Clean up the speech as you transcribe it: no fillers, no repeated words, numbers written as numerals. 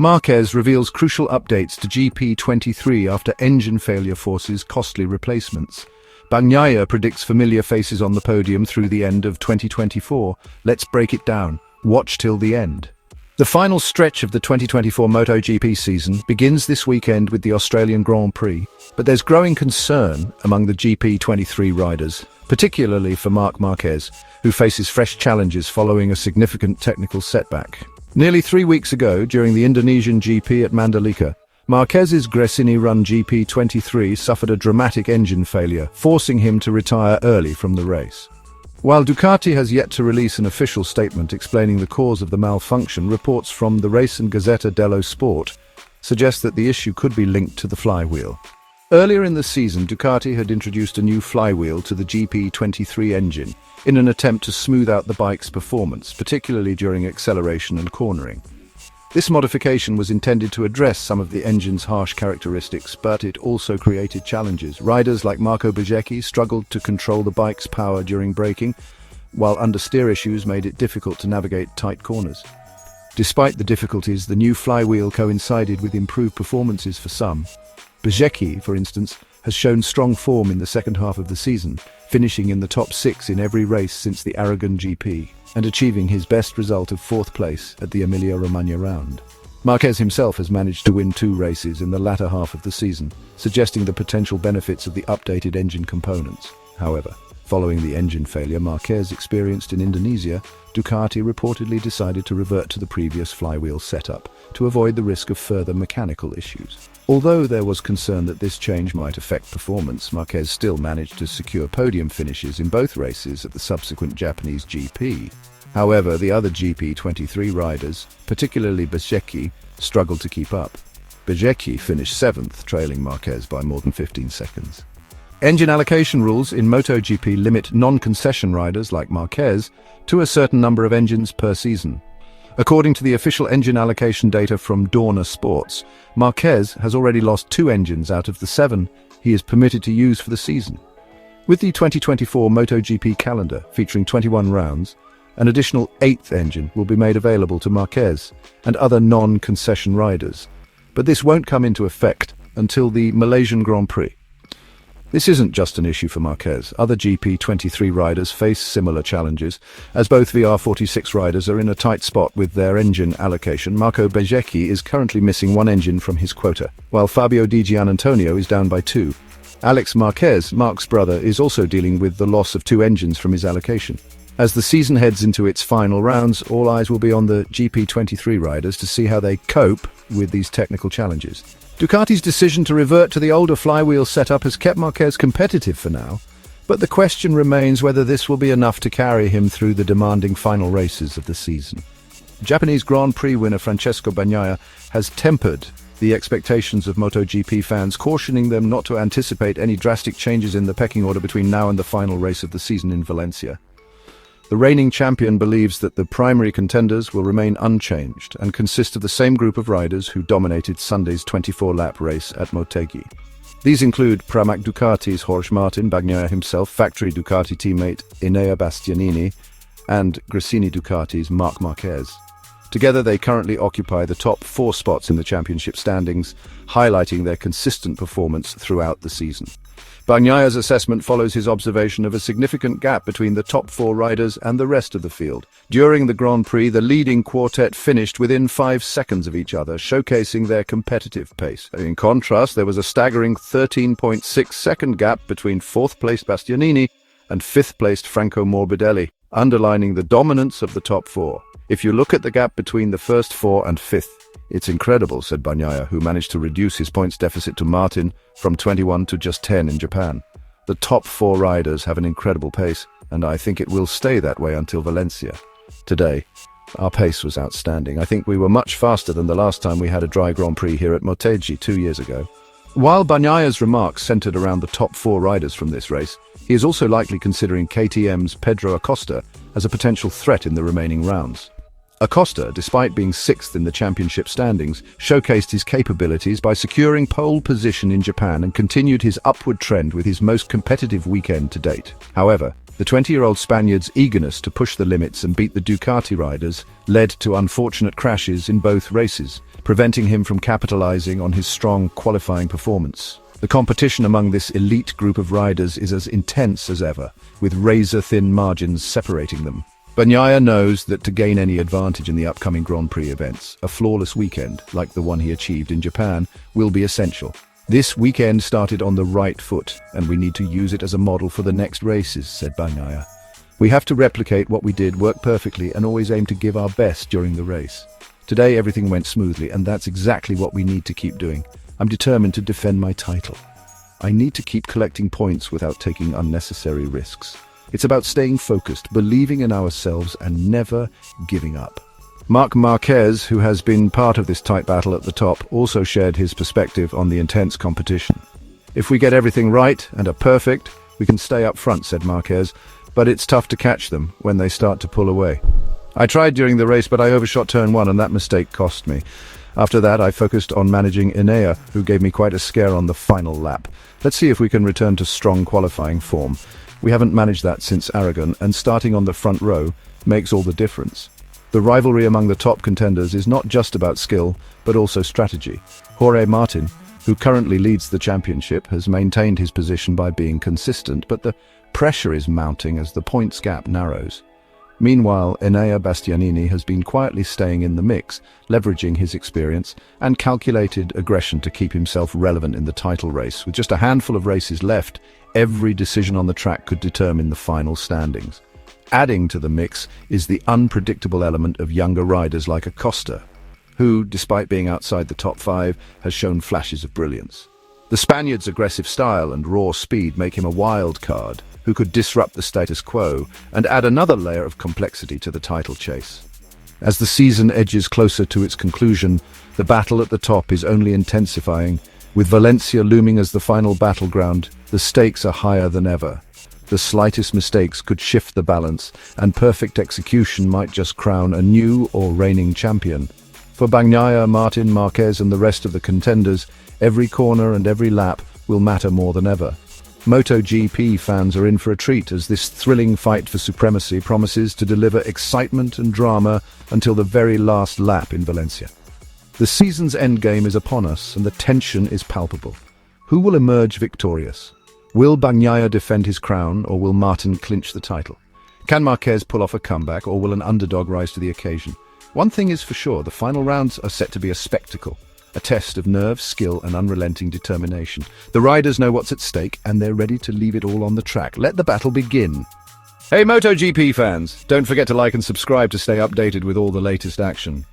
Marquez reveals crucial updates to GP23 after engine failure forces costly replacements. Bagnaia predicts familiar faces on the podium through the end of 2024. Let's break it down. Watch till the end. The final stretch of the 2024 MotoGP season begins this weekend with the Australian Grand Prix, but there's growing concern among the GP23 riders, particularly for Marquez, who faces fresh challenges following a significant technical setback. Nearly 3 weeks ago, during the Indonesian GP at Mandalika, Marquez's Gresini-run GP23 suffered a dramatic engine failure, forcing him to retire early from the race. While Ducati has yet to release an official statement explaining the cause of the malfunction, reports from the Race and Gazzetta dello Sport suggest that the issue could be linked to the flywheel. Earlier in the season, Ducati had introduced a new flywheel to the GP23 engine in an attempt to smooth out the bike's performance, particularly during acceleration and cornering. This modification was intended to address some of the engine's harsh characteristics, but it also created challenges. Riders like Marco Bezzecchi struggled to control the bike's power during braking, while understeer issues made it difficult to navigate tight corners. Despite the difficulties, the new flywheel coincided with improved performances for some. Bezzecchi, for instance, has shown strong form in the second half of the season, finishing in the top 6 in every race since the Aragon GP, and achieving his best result of 4th place at the Emilia-Romagna round. Marquez himself has managed to win 2 races in the latter half of the season, suggesting the potential benefits of the updated engine components. However, following the engine failure Marquez experienced in Indonesia, Ducati reportedly decided to revert to the previous flywheel setup to avoid the risk of further mechanical issues. Although there was concern that this change might affect performance, Marquez still managed to secure podium finishes in both races at the subsequent Japanese GP. However, the other GP23 riders, particularly Bezzecchi, struggled to keep up. Bezzecchi finished 7th, trailing Marquez by more than 15 seconds. Engine allocation rules in MotoGP limit non-concession riders like Marquez to a certain number of engines per season. According to the official engine allocation data from Dorna Sports, Marquez has already lost 2 engines out of the 7 he is permitted to use for the season. With the 2024 MotoGP calendar featuring 21 rounds, an additional 8th engine will be made available to Marquez and other non-concession riders, but this won't come into effect until the Malaysian Grand Prix. This isn't just an issue for Marquez. Other GP23 riders face similar challenges, as both VR46 riders are in a tight spot with their engine allocation. Marco Bezzecchi is currently missing 1 engine from his quota, while Fabio Di Giannantonio is down by 2. Alex Marquez, Marc's brother, is also dealing with the loss of 2 engines from his allocation. As the season heads into its final rounds, all eyes will be on the GP23 riders to see how they cope with these technical challenges. Ducati's decision to revert to the older flywheel setup has kept Marquez competitive for now, but the question remains whether this will be enough to carry him through the demanding final races of the season. Japanese Grand Prix winner Francesco Bagnaia has tempered the expectations of MotoGP fans, cautioning them not to anticipate any drastic changes in the pecking order between now and the final race of the season in Valencia. The reigning champion believes that the primary contenders will remain unchanged and consist of the same group of riders who dominated Sunday's 24-lap race at Motegi. These include Pramac Ducati's Jorge Martin, Bagnaia himself, factory Ducati teammate Enea Bastianini, and Gresini Ducati's Marc Marquez. Together they currently occupy the top 4 spots in the championship standings, highlighting their consistent performance throughout the season. Bagnaia's assessment follows his observation of a significant gap between the top 4 riders and the rest of the field. During the Grand Prix, the leading quartet finished within 5 seconds of each other, showcasing their competitive pace. In contrast, there was a staggering 13.6-second gap between 4th-placed Bastianini and 5th-placed Franco Morbidelli, underlining the dominance of the top 4. If you look at the gap between the first 4 and 5th, it's incredible, said Bagnaia, who managed to reduce his points deficit to Martin from 21 to just 10 in Japan. The top 4 riders have an incredible pace, and I think it will stay that way until Valencia. Today, our pace was outstanding. I think we were much faster than the last time we had a dry Grand Prix here at Motegi 2 years ago. While Bagnaia's remarks centered around the top 4 riders from this race, he is also likely considering KTM's Pedro Acosta as a potential threat in the remaining rounds. Acosta, despite being 6th in the championship standings, showcased his capabilities by securing pole position in Japan and continued his upward trend with his most competitive weekend to date. However, the 20-year-old Spaniard's eagerness to push the limits and beat the Ducati riders led to unfortunate crashes in both races, preventing him from capitalizing on his strong qualifying performance. The competition among this elite group of riders is as intense as ever, with razor-thin margins separating them. Bagnaia knows that to gain any advantage in the upcoming Grand Prix events, a flawless weekend, like the one he achieved in Japan, will be essential. This weekend started on the right foot, and we need to use it as a model for the next races, said Bagnaia. We have to replicate what we did, work perfectly, and always aim to give our best during the race. Today everything went smoothly, and that's exactly what we need to keep doing. I'm determined to defend my title. I need to keep collecting points without taking unnecessary risks. It's about staying focused, believing in ourselves, and never giving up. Marquez, who has been part of this tight battle at the top, also shared his perspective on the intense competition. If we get everything right and are perfect, we can stay up front, said Marquez, but it's tough to catch them when they start to pull away. I tried during the race, but I overshot turn 1 and that mistake cost me. After that, I focused on managing Bagnaia, who gave me quite a scare on the final lap. Let's see if we can return to strong qualifying form. We haven't managed that since Aragon, and starting on the front row makes all the difference. The rivalry among the top contenders is not just about skill, but also strategy. Jorge Martin, who currently leads the championship, has maintained his position by being consistent, but the pressure is mounting as the points gap narrows. Meanwhile, Enea Bastianini has been quietly staying in the mix, leveraging his experience and calculated aggression to keep himself relevant in the title race. With just a handful of races left, every decision on the track could determine the final standings. Adding to the mix is the unpredictable element of younger riders like Acosta, who, despite being outside the top 5, has shown flashes of brilliance. The Spaniard's aggressive style and raw speed make him a wild card who could disrupt the status quo and add another layer of complexity to the title chase. As the season edges closer to its conclusion, the battle at the top is only intensifying. With Valencia looming as the final battleground, the stakes are higher than ever. The slightest mistakes could shift the balance, and perfect execution might just crown a new or reigning champion. For Bagnaia, Martin, Marquez and the rest of the contenders, every corner and every lap will matter more than ever. MotoGP fans are in for a treat as this thrilling fight for supremacy promises to deliver excitement and drama until the very last lap in Valencia. The season's endgame is upon us and the tension is palpable. Who will emerge victorious? Will Bagnaia defend his crown, or will Martin clinch the title? Can Marquez pull off a comeback, or will an underdog rise to the occasion? One thing is for sure, the final rounds are set to be a spectacle, a test of nerve, skill and unrelenting determination. The riders know what's at stake, and they're ready to leave it all on the track. Let the battle begin. Hey MotoGP fans, don't forget to like and subscribe to stay updated with all the latest action.